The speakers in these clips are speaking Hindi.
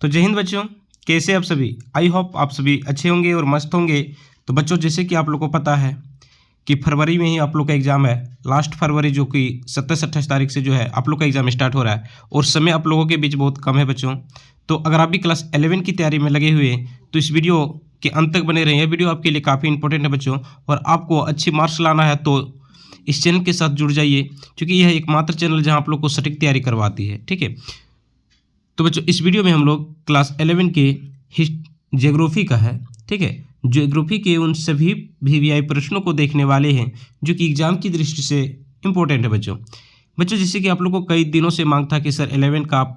तो जय हिंद बच्चों, कैसे आप सभी। आई होप आप सभी अच्छे होंगे और मस्त होंगे। तो बच्चों, जैसे कि आप लोग को पता है कि फरवरी में ही आप लोग का एग्ज़ाम है, लास्ट फरवरी, जो कि 27-28 तारीख से जो है आप लोग का एग्ज़ाम स्टार्ट हो रहा है और समय आप लोगों के बीच बहुत कम है बच्चों। तो अगर आप भी क्लास 11 की तैयारी में लगे हुए हैं तो इस वीडियो के अंत तक बने रहें। यह वीडियो आपके लिए काफ़ी इंपॉर्टेंट है बच्चों, और आपको अच्छी मार्क्स लाना है तो इस चैनल के साथ जुड़ जाइए, क्योंकि यह एकमात्र चैनल जहां आप लोग को सटीक तैयारी करवाती है। ठीक है, तो बच्चों इस वीडियो में हम लोग क्लास 11 के ज्योग्राफी का है। ठीक है, ज्योग्राफी के उन सभी वीवीआई प्रश्नों को देखने वाले हैं जो कि एग्जाम की दृष्टि से इम्पोर्टेंट है बच्चों। जैसे कि आप लोग को कई दिनों से मांग था कि सर 11 का आप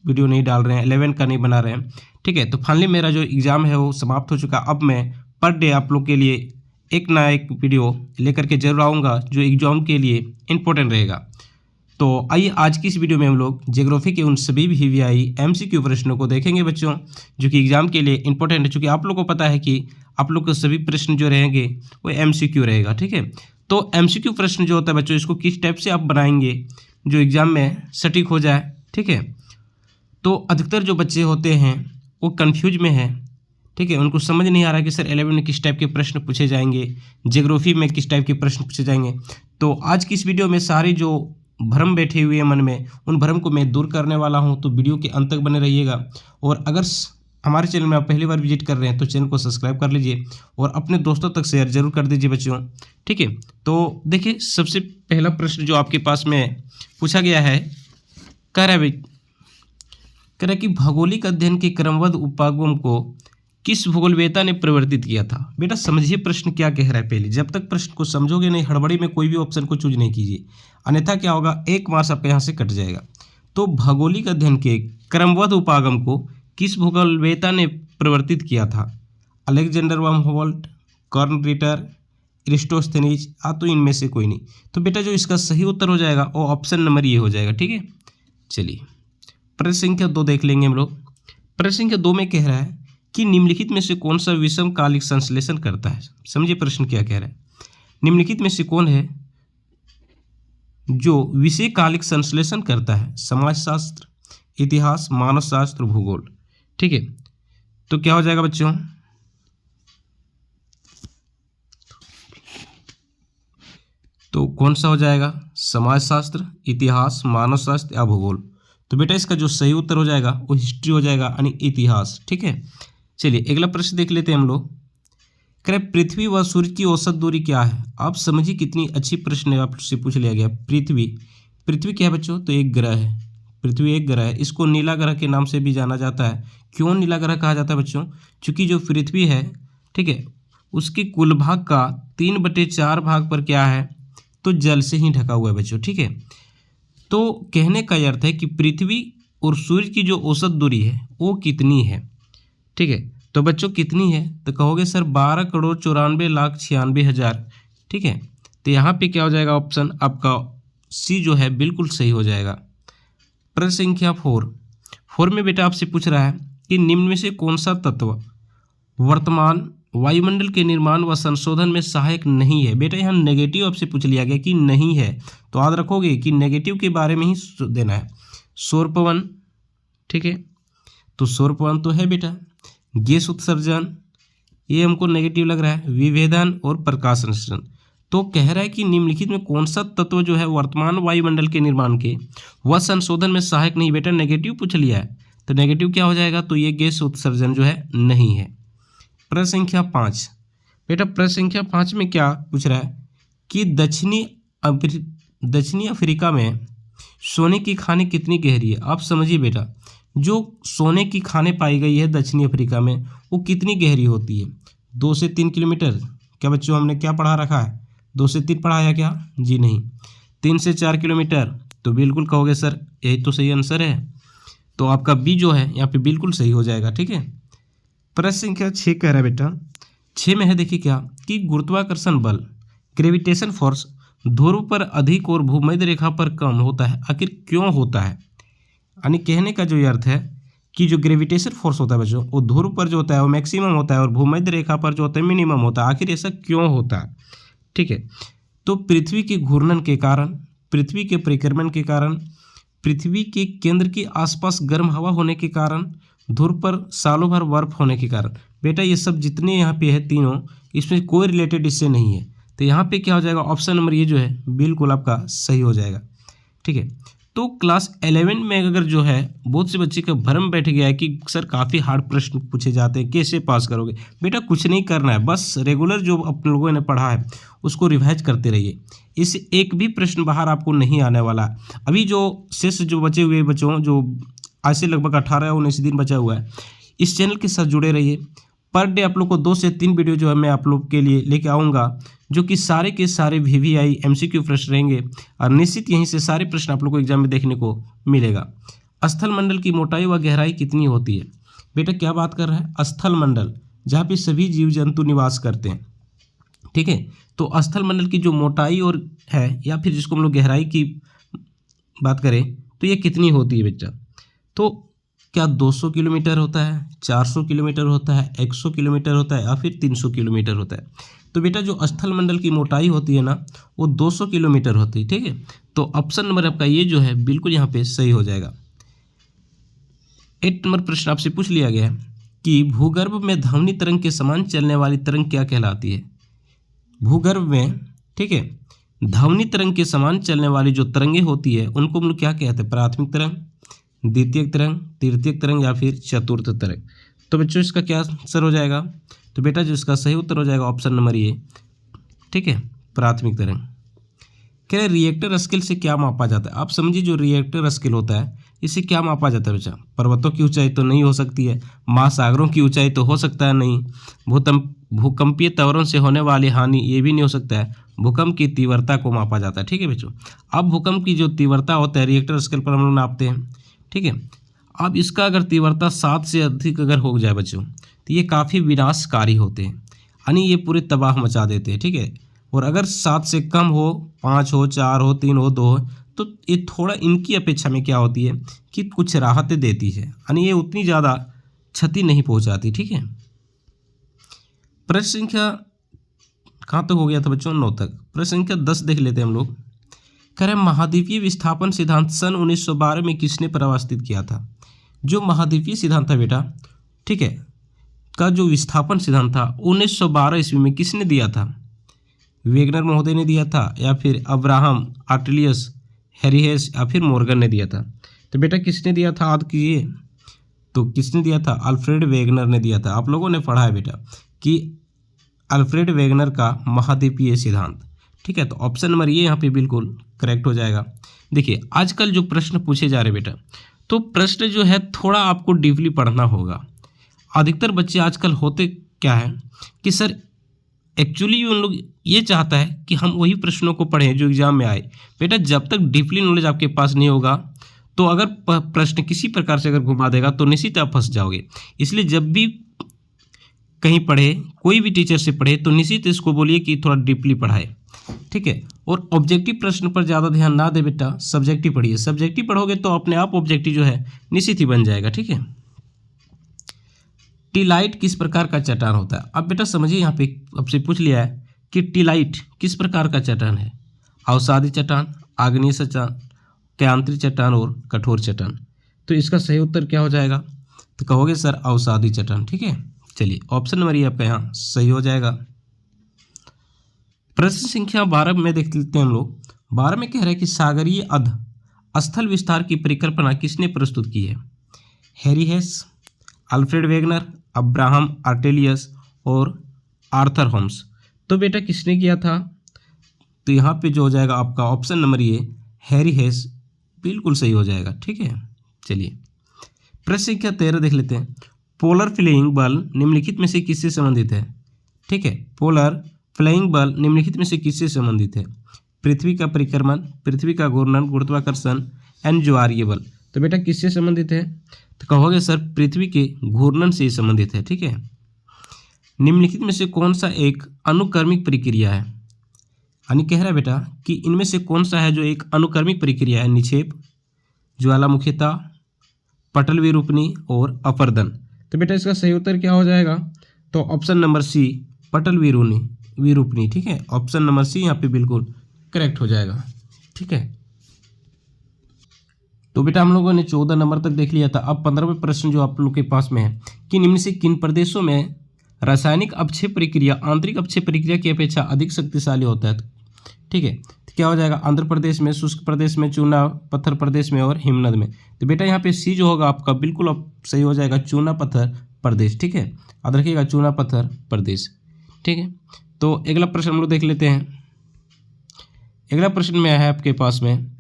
वीडियो नहीं डाल रहे हैं, 11 का नहीं बना रहे हैं। ठीक है, तो फाइनली मेरा जो एग्ज़ाम है वो समाप्त हो चुका। अब मैं पर डे आप लोग के लिए एक ना एक वीडियो लेकर के जरूर आऊँगा जो एग्जाम के लिए इम्पोर्टेंट रहेगा। तो आइए आज की इस वीडियो में हम लोग ज्योग्राफी के उन सभी वीवीआई एमसीक्यू प्रश्नों को देखेंगे बच्चों, जो कि एग्जाम के लिए इंपॉर्टेंट है। चूँकि आप लोग को पता है कि आप लोग के सभी प्रश्न जो रहेंगे वो एमसीक्यू रहेगा। ठीक है, तो एमसीक्यू प्रश्न जो होता है बच्चों, इसको किस टाइप से आप बनाएंगे जो एग्जाम में सटीक हो जाए। ठीक है, तो अधिकतर जो बच्चे होते हैं वो कन्फ्यूज में है। ठीक है, उनको समझ नहीं आ रहा है कि सर 11 में किस टाइप के प्रश्न पूछे जाएंगे, ज्योग्राफी में किस टाइप के प्रश्न पूछे जाएंगे। तो आज की इस वीडियो में सारे जो भ्रम बैठे हुए हैं मन में, उन भ्रम को मैं दूर करने वाला हूं। तो वीडियो के अंत तक बने रहिएगा, और अगर हमारे चैनल में आप पहली बार विजिट कर रहे हैं तो चैनल को सब्सक्राइब कर लीजिए और अपने दोस्तों तक शेयर जरूर कर दीजिए बच्चों। ठीक है, तो देखिए सबसे पहला प्रश्न जो आपके पास में पूछा गया है, कह रहा है कि भौगोलिक अध्ययन के क्रमबद्ध उपागम को किस भूगोलवेत्ता ने परिवर्तित किया था। बेटा समझिए प्रश्न क्या कह रहा है। पहले जब तक प्रश्न को समझोगे नहीं, हड़बड़ी में कोई भी ऑप्शन को चूज नहीं कीजिए, अन्यथा क्या होगा, एक मार्क्स आपका यहाँ से कट जाएगा। तो भौगोलिक अध्ययन के क्रमबद्ध उपागम को किस भूगोलवेत्ता ने परिवर्तित किया था। अलेक्जेंडर वैन हुम्बोल्ट, कार्ल रिटर, एरिस्टोस्थेनीज, तो इनमें से कोई नहीं। तो बेटा जो इसका सही उत्तर हो जाएगा वो ऑप्शन नंबर ये हो जाएगा। ठीक है, चलिए प्रश्न संख्या 2 देख लेंगे हम लोग। प्रश्न संख्या 2 में कह रहा है कि निम्नलिखित में से कौन सा विषमकालिक संश्लेषण करता है। समझिए प्रश्न क्या कह रहा है। निम्नलिखित में से कौन है जो विषयकालिक संश्लेषण करता है। समाजशास्त्र, इतिहास, मानवशास्त्र, भूगोल। ठीक है, तो क्या हो जाएगा बच्चों, तो कौन सा हो जाएगा, समाजशास्त्र, इतिहास, मानवशास्त्र या भूगोल। तो बेटा इसका जो सही उत्तर हो जाएगा वो हिस्ट्री हो जाएगा, यानी इतिहास। ठीक है, चलिए अगला प्रश्न देख लेते हैं हम लोग। करें पृथ्वी व सूर्य की औसत दूरी क्या है। आप समझिए कितनी अच्छी प्रश्न आपसे पूछ लिया गया। पृथ्वी क्या है बच्चों, तो एक ग्रह है। पृथ्वी एक ग्रह है, इसको नीला ग्रह के नाम से भी जाना जाता है। क्यों नीला ग्रह कहा जाता है बच्चों, क्योंकि जो पृथ्वी है, ठीक है, उसके कुल भाग का 3/4 भाग पर क्या है, तो जल से ही ढका हुआ है बच्चों। ठीक है, तो कहने का अर्थ है कि पृथ्वी और सूर्य की जो औसत दूरी है वो कितनी है। ठीक है, तो बच्चों कितनी है, तो कहोगे सर 12,94,96,000। ठीक है, तो यहाँ पे क्या हो जाएगा, ऑप्शन आपका सी जो है बिल्कुल सही हो जाएगा। प्रश्न संख्या 4 में बेटा आपसे पूछ रहा है कि निम्न में से कौन सा तत्व वर्तमान वायुमंडल के निर्माण व संशोधन में सहायक नहीं है। बेटा यहाँ नेगेटिव आपसे पूछ लिया गया कि नहीं है, तो याद रखोगे कि नेगेटिव के बारे में ही देना है। सौर पवन, ठीक है, तो सौर पवन तो है बेटा। गैस उत्सर्जन, ये हमको नेगेटिव लग रहा है। विभेदन और प्रकाश संश्लेषण। तो कह रहा है कि निम्नलिखित में कौन सा तत्व जो है वर्तमान वायुमंडल के निर्माण के व संशोधन में सहायक नहीं। बेटा नेगेटिव पूछ लिया है, तो नेगेटिव क्या हो जाएगा, तो ये गैस उत्सर्जन जो है नहीं है। प्रश्न संख्या 5 बेटा, प्रश्न संख्या 5 में क्या पूछ रहा है कि दक्षिणी अफ्रीका में सोने की खानें कितनी गहरी है। आप समझिए बेटा, जो सोने की खानें पाई गई है दक्षिणी अफ्रीका में वो कितनी गहरी होती है, 2 से 3 किलोमीटर। क्या बच्चों हमने क्या पढ़ा रखा है, 2 से 3 पढ़ाया क्या, जी नहीं। 3 से 4 किलोमीटर, तो बिल्कुल कहोगे सर यही तो सही आंसर है। तो आपका बी जो है यहाँ पे बिल्कुल सही हो जाएगा। ठीक है, प्रश्न संख्या 6 कह रहा है बेटा, 6 में है देखिए क्या कि गुरुत्वाकर्षण बल ग्रेविटेशन फोर्स ध्रुव पर अधिक और भूमध्य रेखा पर कम होता है, आखिर क्यों होता है। यानी कहने का जो अर्थ है कि जो ग्रेविटेशन फोर्स होता है बच्चों वो ध्रुव पर जो होता है वो मैक्सिमम होता है और भूमध्य रेखा पर जो होता है मिनिमम होता है। आखिर ऐसा क्यों होता है। ठीक है, तो पृथ्वी के घूर्णन के कारण, पृथ्वी के परिक्रमण के कारण, पृथ्वी के केंद्र के आसपास गर्म हवा होने के कारण, ध्रुव पर सालों भर बर्फ होने के कारण। बेटा ये सब जितने यहाँ पे है तीनों, इसमें कोई रिलेटेड इससे नहीं है। तो यहाँ पे क्या हो जाएगा, ऑप्शन नंबर ये जो है बिल्कुल आपका सही हो जाएगा। ठीक है, तो क्लास 11 में अगर जो है बहुत से बच्चे का भ्रम बैठ गया है कि सर काफ़ी हार्ड प्रश्न पूछे जाते हैं, कैसे पास करोगे। बेटा कुछ नहीं करना है, बस रेगुलर जो आप लोगों ने पढ़ा है उसको रिवाइज करते रहिए। इससे एक भी प्रश्न बाहर आपको नहीं आने वाला। अभी जो शेष जो बचे हुए बच्चों, जो आज से लगभग 18-19 दिन बचा हुआ है, इस चैनल के साथ जुड़े रहिए। पर डे आप लोग को 2 से 3 वीडियो जो है मैं आप लोग के लिए लेके आऊँगा, जो कि सारे के सारे VVI MCQ प्रश्न रहेंगे और निश्चित यहीं से सारे प्रश्न आप लोग को एग्जाम में देखने को मिलेगा। स्थल मंडल की मोटाई व गहराई कितनी होती है। बेटा क्या बात कर रहा है, स्थल मंडल जहाँ पे सभी जीव जंतु निवास करते हैं। ठीक है, तो स्थल मंडल की जो मोटाई और है, या फिर जिसको हम लोग गहराई की बात करें, तो ये कितनी होती है बच्चा। तो क्या 200 किलोमीटर होता है, 400 किलोमीटर होता है, 100 किलोमीटर होता है, या फिर 300 किलोमीटर होता है। तो बेटा जो स्थल मंडल की मोटाई होती है ना, वो 200 किलोमीटर होती है। ठीक है, तो ऑप्शन नंबर आपका ये जो है बिल्कुल यहाँ पे सही हो जाएगा। 8 नंबर प्रश्न आपसे पूछ लिया गया है कि भूगर्भ में ध्वनि तरंग के समान चलने वाली तरंग क्या कहलाती है। भूगर्भ में, ठीक है, ध्वनि तरंग के समान चलने वाली जो तरंगे होती है उनको हम लोग क्या कहते हैं, प्राथमिक तरंग, द्वितीयक तरंग, तृतीयक तरंग, या फिर चतुर्थ तरंग। तो बच्चों इसका क्या आंसर हो जाएगा, तो बेटा जो इसका सही उत्तर हो जाएगा ऑप्शन नंबर ये। ठीक है, प्राथमिक तरंग। कह रहे रिएक्टर स्केल से क्या मापा जाता है। आप समझिए जो रिएक्टर स्केल होता है इससे क्या मापा जाता है बच्चा। पर्वतों की ऊंचाई तो नहीं हो सकती है, महासागरों की ऊंचाई तो हो सकता है नहीं, भूकंपीय त्वरण से होने वाली हानि ये भी नहीं हो सकता है, भूकंप की तीव्रता को मापा जाता है। ठीक है बच्चों, अब भूकंप की जो तीव्रता होता है रिएक्टर स्केल पर हम लोग नापते हैं। ठीक है, अब इसका अगर तीव्रता 7 से अधिक अगर हो जाए बच्चों, तो ये काफ़ी विनाशकारी होते हैं, यानी ये पूरे तबाह मचा देते हैं। ठीक है, और अगर 7 से कम हो, 5 हो, 4 हो, 3 हो, 2 हो, तो ये थोड़ा इनकी अपेक्षा में क्या होती है कि कुछ राहतें देती है, यानी ये उतनी ज़्यादा क्षति नहीं पहुंचाती। ठीक है, प्रश्न संख्या कहाँ तक हो गया था बच्चों, 9 तक। प्रश्न संख्या 10 देख लेते हैं हम लोग। कह रहे महाद्वीपीय विस्थापन सिद्धांत सन 1912 में किसने प्रस्तावित किया था। जो महाद्वीपीय सिद्धांत था बेटा, ठीक है, का जो विस्थापन सिद्धांत था 1912 ईस्वी में किसने दिया था। वेगनर महोदय ने दिया था, या फिर अब्राहम आर्टेलियस, हेरिहेस, या फिर मॉर्गन ने दिया था। तो बेटा किसने दिया था, याद कीजिए। तो किसने दिया था, अल्फ्रेड वेगनर ने दिया था। आप लोगों ने पढ़ा है बेटा कि अल्फ्रेड वेगनर का महाद्वीपीय सिद्धांत। ठीक है, तो ऑप्शन नंबर ये यहाँ पे बिल्कुल करेक्ट हो जाएगा। देखिए आजकल जो प्रश्न पूछे जा रहे बेटा, तो प्रश्न जो है थोड़ा आपको डीपली पढ़ना होगा। अधिकतर बच्चे आजकल होते क्या है कि सर एक्चुअली उन लोग ये चाहता है कि हम वही प्रश्नों को पढ़ें जो एग्जाम में आए। बेटा जब तक डीपली नॉलेज आपके पास नहीं होगा, तो अगर प्रश्न किसी प्रकार से अगर घुमा देगा तो निश्चित आप फंस जाओगे। इसलिए जब भी कहीं पढ़े, कोई भी टीचर से पढ़े, तो निश्चित इसको बोलिए कि थोड़ा डीपली पढ़ाए। ठीक है, और ऑब्जेक्टिव प्रश्न पर ज़्यादा ध्यान ना दे बेटा, सब्जेक्टिव पढ़िए। सब्जेक्टिव पढ़ोगे तो अपने आप ऑब्जेक्टिव जो है निश्चित ही बन जाएगा। ठीक है, टीलाइट किस प्रकार का चट्टान होता है। अब बेटा समझिए, यहाँ पे आपसे पूछ लिया है कि टीलाइट किस प्रकार का चट्टान है। अवसादी चट्टान, आग्नेय चट्टान, क्रांतिक चट्टान और कठोर चट्टान। तो इसका सही उत्तर क्या हो जाएगा, तो कहोगे सर अवसादी चट्टान। ठीक है, चलिए ऑप्शन नंबर ये आपका यहाँ सही हो जाएगा। प्रश्न संख्या 12 में देख लेते हैं हम लोग। 12 में कह रहे हैं कि सागरीय अध स्थल विस्तार की परिकल्पना किसने प्रस्तुत की है। हेरिहेस, अल्फ्रेड वेगनर, अब्राहम आर्टेलियस और आर्थर होम्स। तो बेटा किसने किया था, तो यहाँ पे जो हो जाएगा आपका ऑप्शन नंबर ये हेरिहेस बिल्कुल सही हो जाएगा। ठीक है, चलिए प्रश्न संख्या 13 देख लेते हैं। पोलर फ्लाइंग बल निम्नलिखित में से किससे संबंधित है। ठीक है, पोलर फ्लाइंग बल निम्नलिखित में से किससे संबंधित है। पृथ्वी का परिक्रमण, पृथ्वी का घूर्णन, गुरुत्वाकर्षण एंड ज्वारीय बल। तो बेटा किससे संबंधित है, तो कहोगे सर पृथ्वी के घूर्णन से संबंधित है। ठीक है, निम्नलिखित में से कौन सा एक अनुक्रमिक प्रक्रिया है, यानी कह रहा है बेटा कि इनमें से कौन सा है जो एक अनुक्रमिक प्रक्रिया है। निक्षेप, ज्वालामुखीता, पटल विरूपणी और अपर्दन। तो बेटा इसका सही उत्तर क्या हो जाएगा, तो ऑप्शन नंबर सी पटल विरूपणी। ठीक है, ऑप्शन नंबर सी यहाँ पे बिल्कुल करेक्ट हो जाएगा। ठीक है, तो बेटा हम लोगों ने 14 नंबर तक देख लिया था। अब 15वें प्रश्न जो आप लोग के पास में है कि निम्न से किन प्रदेशों में रासायनिक अपक्षय प्रक्रिया आंतरिक अपक्षय प्रक्रिया की अपेक्षा अधिक शक्तिशाली होता है। ठीक है, तो क्या हो जाएगा, आंध्र प्रदेश में, शुष्क प्रदेश में, चूना पत्थर प्रदेश में और हिमनद में। तो बेटा यहाँ पे सी जो होगा आपका बिल्कुल अब सही हो जाएगा, चूना पत्थर प्रदेश। ठीक है, याद रखिएगा चूना पत्थर प्रदेश। ठीक है, तो अगला प्रश्न हम लोग देख लेते हैं। अगला प्रश्न में है आपके पास में,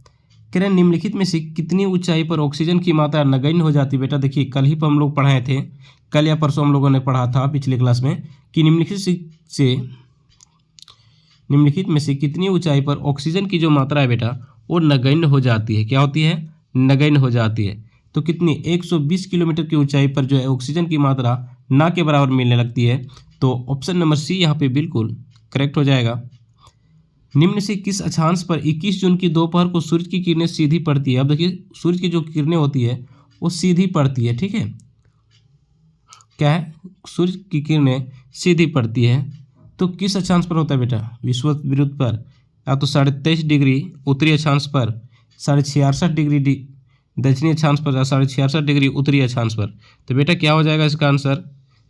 कह रहे निम्नलिखित में से कितनी ऊंचाई पर ऑक्सीजन की मात्रा नगण्य हो जाती है। बेटा देखिए कल ही पर हम लोग पढ़ाए थे, कल या परसों हम लोगों ने पढ़ा था पिछले क्लास में कि निम्नलिखित में से कितनी ऊंचाई पर ऑक्सीजन की जो मात्रा है बेटा वो नगण्य हो जाती है। क्या होती है, नगण्य हो जाती है। तो कितनी, 120 किलोमीटर की ऊंचाई पर जो है ऑक्सीजन की मात्रा ना के बराबर मिलने लगती है। तो ऑप्शन नंबर सी यहाँ पे बिल्कुल करेक्ट हो जाएगा। निम्न से किस अक्षांश पर 21 जून की दोपहर को सूर्य की किरणें सीधी पड़ती है। अब देखिए सूर्य की जो किरणें होती है वो सीधी पड़ती है। ठीक है, क्या है, सूर्य की किरणें सीधी पड़ती है। तो किस अक्षांश पर होता है बेटा, विषुववृत्त पर, या तो 23.5 डिग्री उत्तरी अक्षांश पर, 66.5 डिग्री दक्षिणी अक्षांश पर, 66.5 डिग्री उत्तरी अक्षांश पर। तो बेटा क्या हो जाएगा इसका आंसर।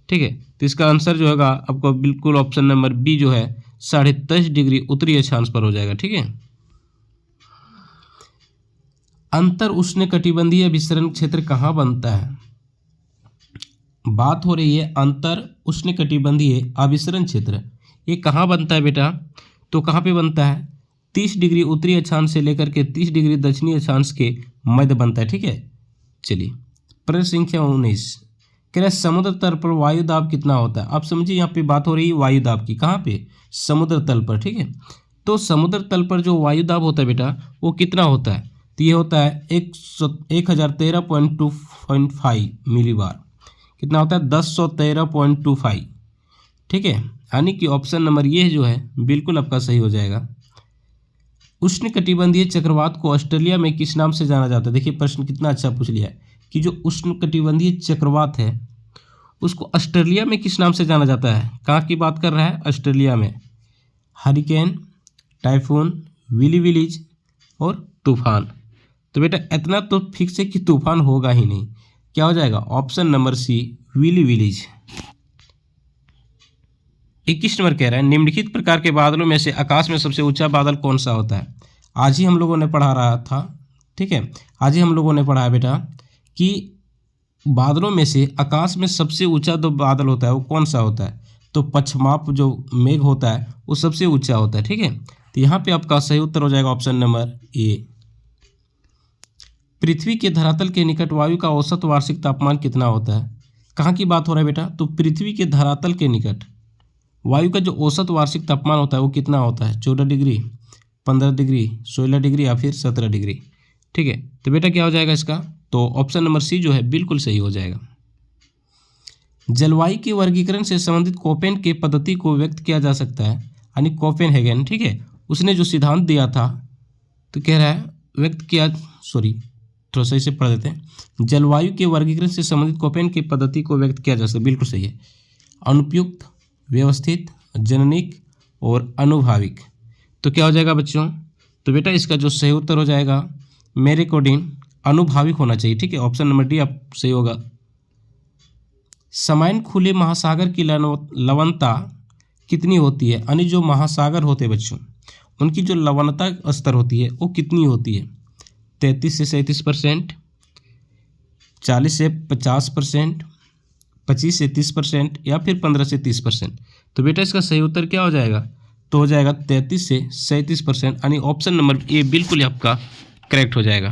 ठीक है, तो इसका आंसर जो होगा आपको बिल्कुल ऑप्शन नंबर बी जो है 23.5 डिग्री उत्तरी अक्षांश पर हो जाएगा। ठीक है, अंतर उष्णकटिबंधीय विसरण क्षेत्र कहाँ बनता है। बात हो रही है अंतर उष्णकटिबंधीय अभिसरण क्षेत्र, ये कहाँ बनता है बेटा, तो कहाँ पे बनता है, 30 डिग्री उत्तरी अक्षांश से लेकर के 30 डिग्री दक्षिणी अक्षांश के मध्य बनता है। ठीक है, चलिए प्रश्न संख्या 19, कह रहा है समुद्र तल पर वायु दाब कितना होता है। आप समझिए यहाँ पे बात हो रही है वायु दाब की, कहाँ पे, समुद्र तल पर। ठीक है, तो समुद्र तल पर जो वायु दाब होता है बेटा वो कितना होता है, तो ये होता है 1013.25 मिलीबार। कितना होता है, 1013.25। ठीक है, यानी कि ऑप्शन नंबर ये जो है बिल्कुल आपका सही हो जाएगा। उष्णकटिबंधीय चक्रवात को ऑस्ट्रेलिया में किस नाम से जाना जाता है। देखिए प्रश्न कितना अच्छा पूछ लिया है कि जो उष्णकटिबंधीय चक्रवात है उसको ऑस्ट्रेलिया में किस नाम से जाना जाता है। कहाँ की बात कर रहा है, ऑस्ट्रेलिया में। हरिकेन, टाइफून, विली विलीज और तूफान। तो बेटा इतना तो फिक्स है कि तूफान होगा ही नहीं। क्या हो जाएगा, ऑप्शन नंबर सी विली विलीज। 21 नंबर कह रहा है निम्नलिखित प्रकार के बादलों में से आकाश में सबसे ऊंचा बादल कौन सा होता है। आज ही हम लोगों ने पढ़ा रहा था। ठीक है, आज ही हम लोगों ने पढ़ा है बेटा कि बादलों में से आकाश में सबसे ऊंचा जो बादल होता है वो कौन सा होता है। तो पश्चिमाप जो मेघ होता है वो सबसे ऊंचा होता है। ठीक है, तो यहाँ पे आपका सही उत्तर हो जाएगा ऑप्शन नंबर ए। पृथ्वी के धरातल के निकट वायु का औसत वार्षिक तापमान कितना होता है। कहाँ की बात हो रहा है बेटा, तो पृथ्वी के धरातल के निकट वायु का जो औसत वार्षिक तापमान होता है वो कितना होता है, 14 डिग्री, 15 डिग्री, 16 डिग्री या फिर 17 डिग्री। ठीक है, तो बेटा क्या हो जाएगा इसका, तो ऑप्शन नंबर सी जो है बिल्कुल सही हो जाएगा। जलवायु के वर्गीकरण से संबंधित कोपेन के पद्धति को व्यक्त किया जा सकता है, यानी कोपेनहेगन। ठीक है, उसने जो सिद्धांत दिया था, तो कह रहा है व्यक्त किया, थोड़ा सा इसे पढ़ देते हैं। जलवायु के वर्गीकरण से संबंधित कोपेन की पद्धति को व्यक्त किया जा सकता है, बिल्कुल सही है। अनुपयुक्त, व्यवस्थित, जननिक और अनुभाविक। तो क्या हो जाएगा बच्चों, तो बेटा इसका जो सही उत्तर हो जाएगा मेरे अकॉर्डिंग अनुभाविक होना चाहिए। ठीक है, ऑप्शन नंबर डी आप सही होगा। समान खुले महासागर की लवणता कितनी होती है, यानी जो महासागर होते हैं बच्चों उनकी जो लवणता स्तर होती है वो कितनी होती है, 33 से 37%, 40 से 50%, 25 से 30% या फिर 15 से 30%। तो बेटा इसका सही उत्तर क्या हो जाएगा, तो हो जाएगा 33 से 37%, यानी ऑप्शन नंबर ए बिल्कुल आपका करेक्ट हो जाएगा।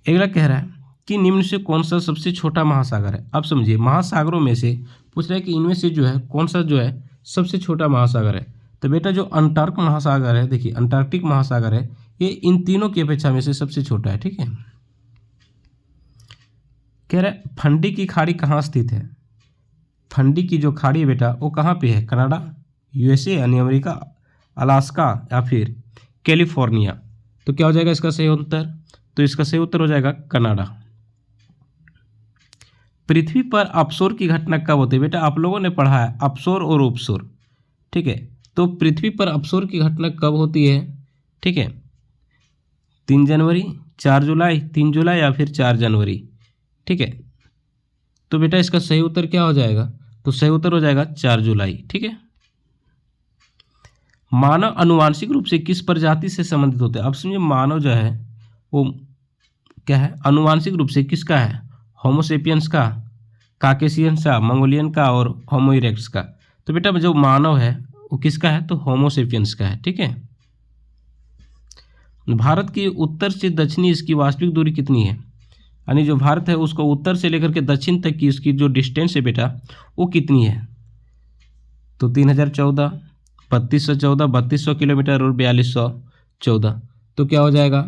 अगला कह रहा है कि निम्न से कौन सा सबसे छोटा महासागर है। अब समझिए महासागरों में से पूछ रहा है कि इनमें से जो है कौन सा जो है सबसे छोटा महासागर है। तो बेटा जो अंटार्कटिक महासागर है, देखिए अंटार्कटिक महासागर है, ये इन तीनों की अपेक्षा में से सबसे छोटा है। ठीक है, कह रहा है फंडी की खाड़ी कहाँ स्थित है। फंडी की जो खाड़ी है बेटा वो कहाँ पे है, कनाडा, यूएसए यानी अमेरिका, अलास्का या फिर कैलिफोर्निया। तो क्या हो जाएगा इसका सही उत्तर, तो इसका सही उत्तर हो जाएगा कनाडा। पृथ्वी पर अपसौर की घटना कब होती है। बेटा आप लोगों ने पढ़ा है अपसौर और उपसौर। ठीक है, तो पृथ्वी पर अपसौर की घटना कब होती है। ठीक है, 3 जनवरी, 4 जुलाई, 3 जुलाई या फिर 4 जनवरी। ठीक है, तो बेटा इसका सही उत्तर क्या हो जाएगा? तो सही उत्तर हो जाएगा 4 जुलाई। ठीक है। मानव अनुवांशिक रूप से किस प्रजाति से संबंधित होते हैं? अब समझिए, मानव जो है वो क्या है? अनुवांशिक रूप से किसका है? होमोसेपियंस का, काकेशियंस का, मंगोलियन का और होमो इरेक्टस का। तो बेटा जो मानव है वो किसका है? तो होमोसेपियंस का है। ठीक है। भारत की उत्तर से दक्षिणी इसकी वास्तविक दूरी कितनी है? यानी जो भारत है उसको उत्तर से लेकर के दक्षिण तक की इसकी जो डिस्टेंस है बेटा वो कितनी है? तो 3014, 3214, 3200 किलोमीटर और 4214। तो क्या हो जाएगा?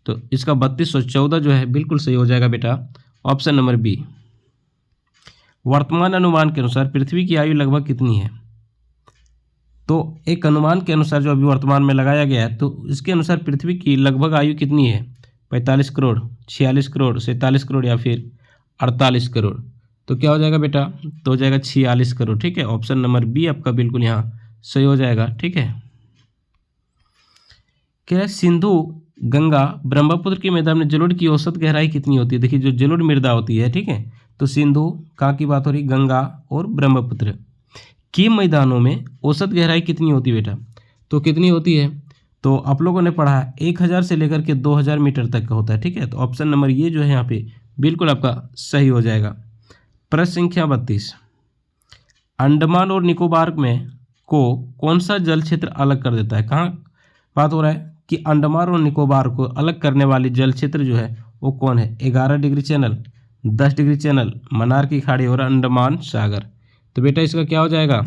तो इसका 3214 जो है बिल्कुल सही हो जाएगा बेटा, ऑप्शन नंबर बी। वर्तमान अनुमान के अनुसार पृथ्वी की आयु लगभग कितनी है? तो एक अनुमान के अनुसार जो अभी वर्तमान में लगाया गया है, तो इसके अनुसार पृथ्वी की लगभग आयु कितनी है? 45 करोड़, 46 करोड़, 47 करोड़ या फिर 48 करोड़। तो क्या हो जाएगा बेटा? तो हो जाएगा 46 करोड़। ठीक है, ऑप्शन नंबर बी आपका बिल्कुल यहाँ सही हो जाएगा। ठीक है। क्या सिंधु, गंगा, ब्रह्मपुत्र के मैदान में जलोढ़ की औसत गहराई कितनी होती है? देखिए जो जलोढ़ मृदा होती है, ठीक है, तो सिंधु कहाँ की बात हो रही? गंगा और ब्रह्मपुत्र के मैदानों में औसत गहराई कितनी होती है बेटा? तो कितनी होती है? तो आप लोगों ने पढ़ा 1000 से लेकर के 2000 मीटर तक का होता है। ठीक है, तो ऑप्शन नंबर ये जो है यहाँ पे बिल्कुल आपका सही हो जाएगा। प्रश्न संख्या 32, अंडमान और निकोबार में को कौन सा जल क्षेत्र अलग कर देता है? कहाँ बात हो रहा है कि अंडमान और निकोबार को अलग करने वाली जल क्षेत्र जो है वो कौन है? 11 degree channel, 10 degree channel, Mannar की खाड़ी और अंडमान सागर। तो बेटा इसका क्या हो जाएगा?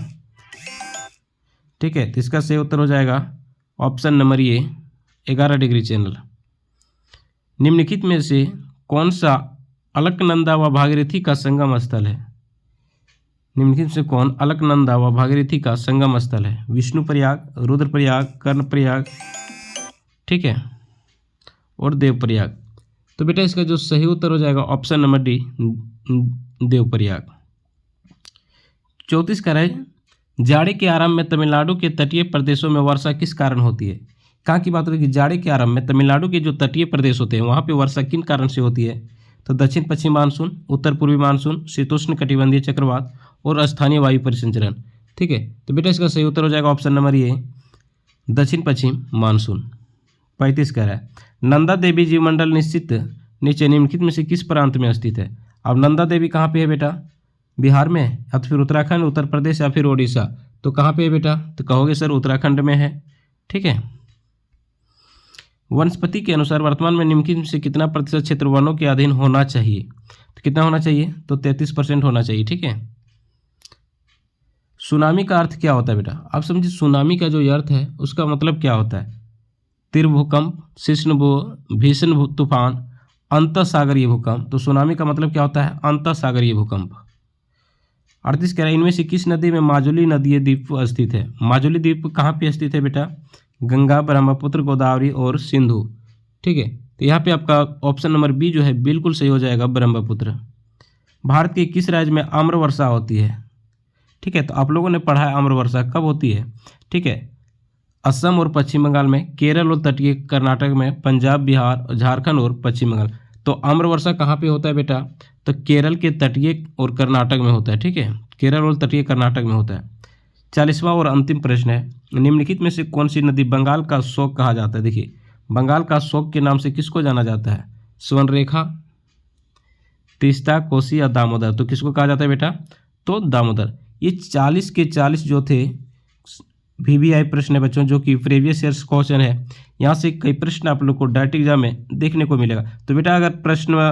ठीक है, तो इसका सही उत्तर हो जाएगा ऑप्शन नंबर ये 11 डिग्री चैनल। निम्नलिखित में से कौन सा अलकनंदा व भागीरथी का संगम स्थल है? निम्नलिखित से कौन अलकनंदा व भागीरथी का संगम स्थल है? विष्णुप्रयाग, रुद्रप्रयाग, कर्णप्रयाग, ठीक है, और देवप्रयाग। तो बेटा इसका जो सही उत्तर हो जाएगा ऑप्शन नंबर डी, देवप्रयाग। 34 का है, जाड़े के आरंभ में तमिलनाडु के तटीय प्रदेशों में वर्षा किस कारण होती है? कहाँ की बात हो रही है कि जाड़े के आरंभ में तमिलनाडु के जो तटीय प्रदेश होते हैं वहाँ पे वर्षा किन कारण से होती है? तो दक्षिण पश्चिम मानसून, उत्तर पूर्वी मानसून, शीतोष्ण कटिबंधीय चक्रवात और स्थानीय वायु परिसंचरण। ठीक है, तो बेटा इसका सही उत्तर हो जाएगा ऑप्शन नंबर ये, दक्षिण पश्चिम मानसून। 35 कह रहा है, नंदा देवी जीवमंडल निश्चित नीचे निम्नलिखित में से किस प्रांत में स्थित है? अब नंदा देवी कहाँ पे है बेटा? बिहार में या तो फिर उत्तराखंड, उत्तर प्रदेश या फिर ओडिशा। तो कहाँ पे है बेटा? तो कहोगे सर उत्तराखंड में है। ठीक है। वनस्पति के अनुसार वर्तमान में निम्नलिखित में से कितना प्रतिशत क्षेत्र वनों के अधीन होना चाहिए? तो कितना होना चाहिए? तो 33% होना चाहिए। ठीक है। सुनामी का अर्थ क्या होता है बेटा? आप समझिए, सुनामी का जो अर्थ है उसका मतलब क्या होता है? तीव्र भूकंप, भीषण तूफान, अंतःसागरीय भूकंप। तो सुनामी का मतलब क्या होता है? अंतःसागरीय भूकंप। 38 कह रहा है, इनमें से किस नदी में माजुली नदी द्वीप स्थित है? माजुली द्वीप कहाँ पे स्थित है बेटा? गंगा, ब्रह्मपुत्र, गोदावरी और सिंधु। ठीक है, तो यहाँ पे आपका ऑप्शन नंबर बी जो है बिल्कुल सही हो जाएगा, ब्रह्मपुत्र। भारत के किस राज्य में आम्र वर्षा होती है? ठीक है, तो आप लोगों ने पढ़ा है आम्र वर्षा कब होती है? ठीक है, असम और पश्चिम बंगाल में, केरल और तटीय कर्नाटक में, पंजाब, बिहार, झारखंड और पश्चिम बंगाल। तो आम्र वर्षा कहाँ पे होता है बेटा? तो केरल के तटीय और कर्नाटक में होता है। ठीक है, केरल और तटीय कर्नाटक में होता है। 40वां और अंतिम प्रश्न है, निम्नलिखित में से कौन सी नदी बंगाल का शोक कहा जाता है? देखिए, बंगाल का शोक के नाम से किसको जाना जाता है? स्वर्णरेखा, तीस्ता, कोसी या दामोदर। तो किसको कहा जाता है बेटा? तो दामोदर। ये 40 के 40 जो थे VVI प्रश्न है बच्चों, जो कि प्रीवियस ईयर्स क्वेश्चन है। यहाँ से कई प्रश्न आप लोग को डायरेक्ट एग्जाम में देखने को मिलेगा। तो बेटा अगर प्रश्न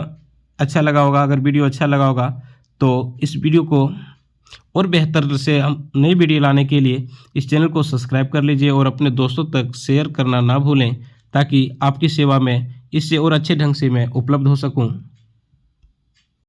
अच्छा लगा होगा, अगर वीडियो अच्छा लगा होगा, तो इस वीडियो को और बेहतर से हम नई वीडियो लाने के लिए इस चैनल को सब्सक्राइब कर लीजिए और अपने दोस्तों तक शेयर करना ना भूलें, ताकि आपकी सेवा में इससे और अच्छे ढंग से मैं उपलब्ध हो सकूं।